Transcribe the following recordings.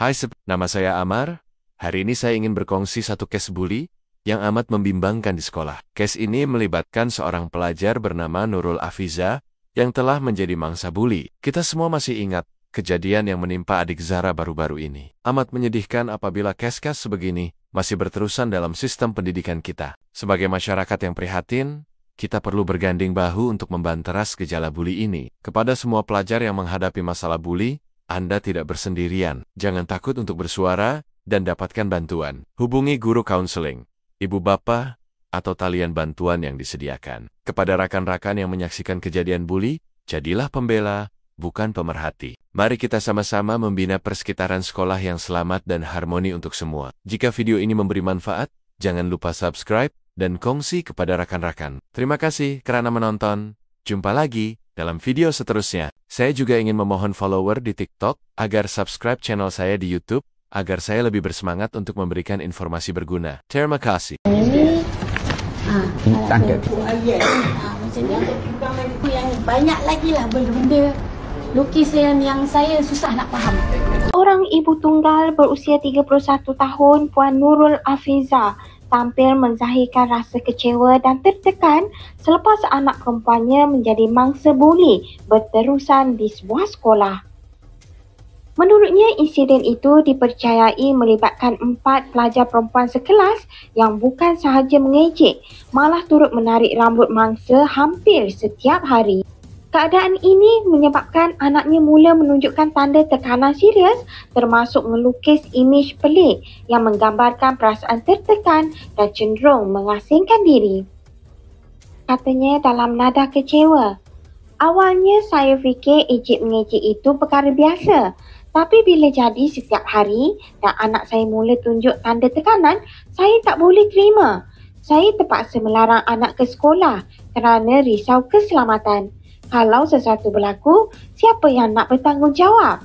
Hai, nama saya Amar. Hari ini saya ingin berkongsi satu case bully yang amat membimbangkan di sekolah. Case ini melibatkan seorang pelajar bernama Nurul Afiza yang telah menjadi mangsa bully. Kita semua masih ingat kejadian yang menimpa adik Zara baru-baru ini. Amat menyedihkan apabila case-case sebegini masih berterusan dalam sistem pendidikan kita. Sebagai masyarakat yang prihatin, kita perlu berganding bahu untuk membanteras gejala bully ini. Kepada semua pelajar yang menghadapi masalah bully, Anda tidak bersendirian. Jangan takut untuk bersuara dan dapatkan bantuan. Hubungi guru counseling, ibu bapa, atau talian bantuan yang disediakan. Kepada rakan-rakan yang menyaksikan kejadian bully, jadilah pembela, bukan pemerhati. Mari kita sama-sama membina persekitaran sekolah yang selamat dan harmoni untuk semua. Jika video ini memberi manfaat, jangan lupa subscribe dan kongsi kepada rakan-rakan. Terima kasih karena menonton. Jumpa lagi dalam video seterusnya. Saya juga ingin memohon follower di TikTok agar subscribe channel saya di YouTube agar saya lebih bersemangat untuk memberikan informasi berguna. Terima kasih. Ini tangkap. Maksudnya yang banyak lagi lah benda-benda lukisan yang saya susah nak faham. Seorang ibu tunggal berusia 31 tahun, Puan Nurul Afiza, tampil menzahirkan rasa kecewa dan tertekan selepas anak perempuannya menjadi mangsa buli berterusan di sebuah sekolah. Menurutnya, insiden itu dipercayai melibatkan 4 pelajar perempuan sekelas yang bukan sahaja mengejek, malah turut menarik rambut mangsa hampir setiap hari. Keadaan ini menyebabkan anaknya mula menunjukkan tanda tekanan serius termasuk melukis imej pelik yang menggambarkan perasaan tertekan dan cenderung mengasingkan diri. Katanya dalam nada kecewa, "Awalnya saya fikir ejek-mengejek itu perkara biasa. Tapi bila jadi setiap hari dan anak saya mula tunjuk tanda tekanan, saya tak boleh terima. Saya terpaksa melarang anak ke sekolah kerana risau keselamatan. Kalau sesuatu berlaku, siapa yang nak bertanggungjawab?"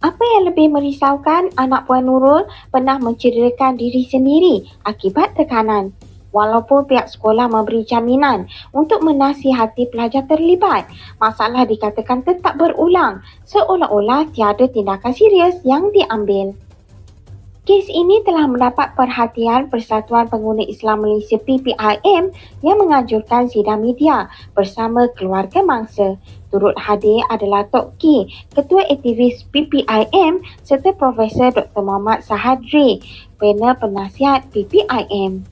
Apa yang lebih merisaukan, anak Puan Nurul pernah mencederakan diri sendiri akibat tekanan. Walaupun pihak sekolah memberi jaminan untuk menasihati pelajar terlibat, masalah dikatakan tetap berulang seolah-olah tiada tindakan serius yang diambil. Kes ini telah mendapat perhatian Persatuan Pengguna Islam Malaysia PPIM yang menganjurkan sidang media bersama keluarga mangsa. Turut hadir adalah Tok Ki, Ketua Aktivis PPIM serta Profesor Dr. Muhammad Sahadri, panel penasihat PPIM.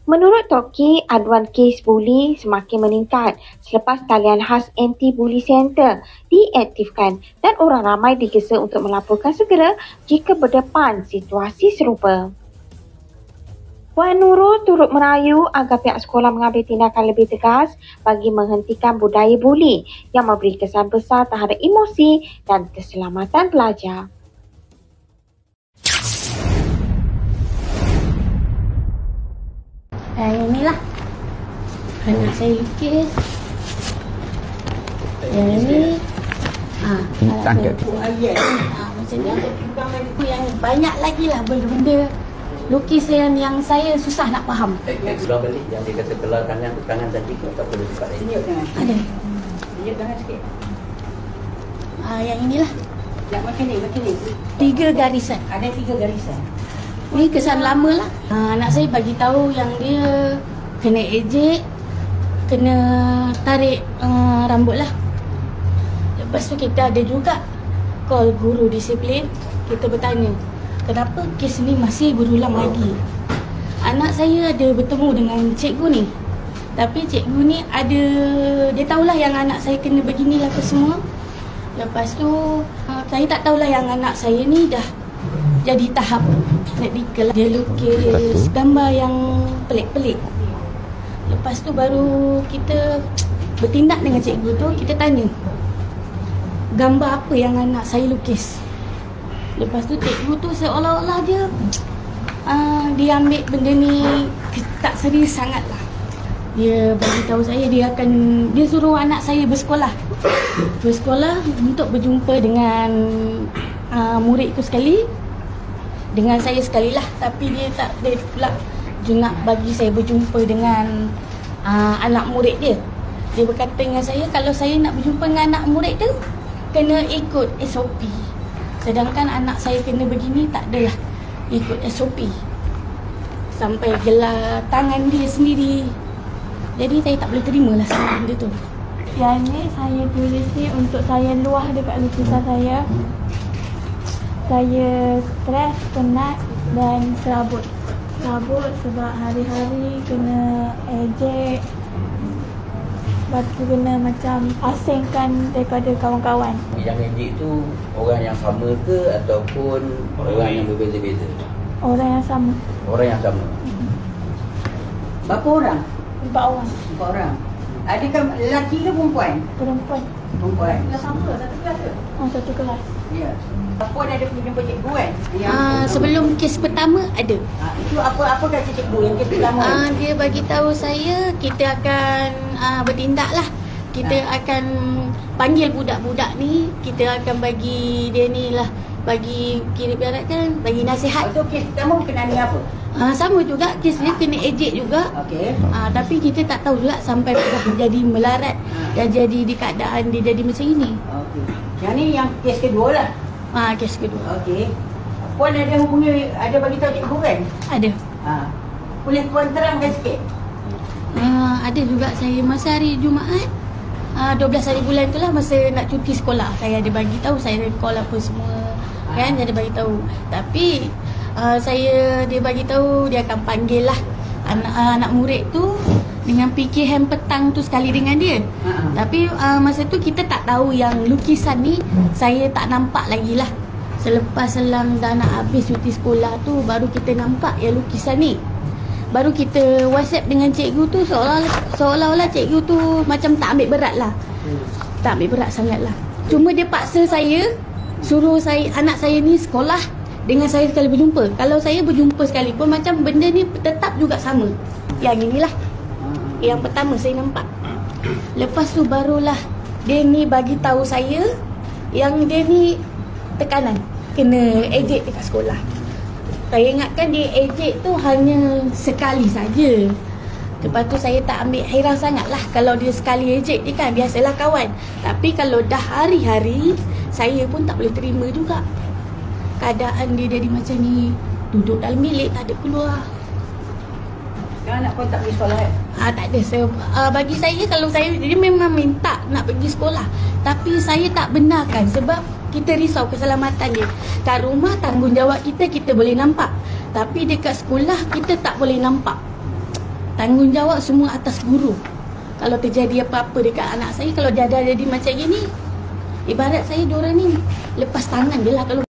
Menurut Tok Ki, aduan kes buli semakin meningkat selepas talian khas Anti-Bully Center diaktifkan dan orang ramai digesa untuk melaporkan segera jika berdepan situasi serupa. Puan Nurul turut merayu agar pihak sekolah mengambil tindakan lebih tegas bagi menghentikan budaya buli yang memberi kesan besar terhadap emosi dan keselamatan pelajar. Yang inilah anak saya lukis. Yang ini Tangkap. maksudnya yang banyak lagi lah benda-benda lukisan yang saya susah nak faham. Sebelah balik yang dia kata kelar tangan tadi kita tak boleh buka lagi. Ada. Tunjuk tangan sikit. Yang inilah Yang macam ni. 3 garisan. Ada 3 garisan. Ni kesan lama lah. Anak saya bagi tahu yang dia kena ejek, kena tarik rambut lah. Lepas tu kita ada juga call guru disiplin. Kita bertanya, kenapa kes ni masih berulang lagi? Anak saya ada bertemu dengan cikgu ni. Tapi cikgu ni ada, dia tahulah yang anak saya kena beginilah ke semua. Lepas tu saya tak tahulah yang anak saya ni dah jadi tahap medical. Dia lukis gambar yang pelik-pelik. Lepas tu baru kita bertindak dengan cikgu tu. Kita tanya, gambar apa yang anak saya lukis? Lepas tu cikgu tu seolah-olah dia ambil benda ni tak serius sangat lah. Dia bagi tahu saya dia suruh anak saya bersekolah untuk berjumpa dengan murid tu sekali, dengan saya sekali lah. Tapi dia pula nak bagi saya berjumpa dengan anak murid dia. Dia berkata dengan saya, kalau saya nak berjumpa dengan anak murid tu, kena ikut SOP. Sedangkan anak saya kena begini tak adalah ikut SOP. Sampai gelar tangan dia sendiri. Jadi saya tak boleh terima lah sama benda tu. Yang ni saya tulis ni untuk saya luah dekat lukisan saya. Saya stres, penat dan serabut. Serabut sebab hari-hari kena ejek. Lepas tu kena macam asingkan daripada kawan-kawan. Yang ejek tu orang yang sama ke ataupun orang yang berbeza-beza? Orang yang sama. Orang yang sama. Berapa orang? 4 orang. 4 orang. Adakah lelaki ke perempuan? Perempuan. Perempuan. Sama satu kelas ke? Satu kelas. Ya. Puan ada pergi jumpa cikgu kan? Sebelum kes pertama ada. Itu apa kata cikgu yang kes pertama? Dia bagi tahu saya kita akan bertindak lah. Kita akan panggil budak-budak ni, kita akan bagi dia ni lah, bagi kira ibaratkan bagi nasihat. Itu kes pertama berkenaan dengan apa? Sama juga kes dia kena ejek juga. Okey. Tapi kita tak tahu juga sampai dah jadi melarat, dah jadi di keadaan dia jadi macam ini. Okey. Yang ni yang kes kedua lah. Kes kedua. Okey. Puan ada hubungi, ada bagi tahu cikgu kan? Ada. Boleh puan terangkan sikit? Ada juga saya masa hari Jumaat 12 hari bulan tu lah, masa nak cuti sekolah, saya ada bagi tahu, saya recall apa semua kan, dia ada bagi tahu. Tapi dia bagi tahu dia akan panggil lah anak murid tu dengan PKM petang tu sekali dengan dia. Tapi masa tu kita tak tahu yang lukisan ni saya tak nampak lagi lah. Selepas selang dah nak habis cuti sekolah tu baru kita nampak yang lukisan ni. Baru kita WhatsApp dengan cikgu tu, seolah-olah cikgu tu macam tak ambil berat lah. Tak ambil berat sangat lah. Cuma dia paksa saya, suruh anak saya ni sekolah dengan saya sekali berjumpa. Kalau saya berjumpa sekali pun macam benda ni tetap juga sama. Yang inilah yang pertama saya nampak. Lepas tu barulah dia ni bagi tahu saya yang dia ni tekanan, kena ejek dekat sekolah. Saya ingatkan dia ejek tu hanya sekali saja. Lepas tu saya tak ambil heran sangat lah kalau dia sekali ejek dia kan, biasalah kawan. Tapi kalau dah hari-hari, saya pun tak boleh terima juga. Keadaan dia jadi macam ni, duduk dalam bilik tak ada keluar. Sekarang anak puan tak pergi sekolah kan? Tak ada. Bagi saya, kalau dia memang minta nak pergi sekolah, tapi saya tak benarkan sebab kita risau keselamatan dia. Kat rumah tanggungjawab kita boleh nampak, tapi dekat sekolah kita tak boleh nampak. Tanggungjawab semua atas guru. Kalau terjadi apa-apa dekat anak saya, kalau dia ada jadi macam gini, ibarat saya diorang ni lepas tangan je lah kalau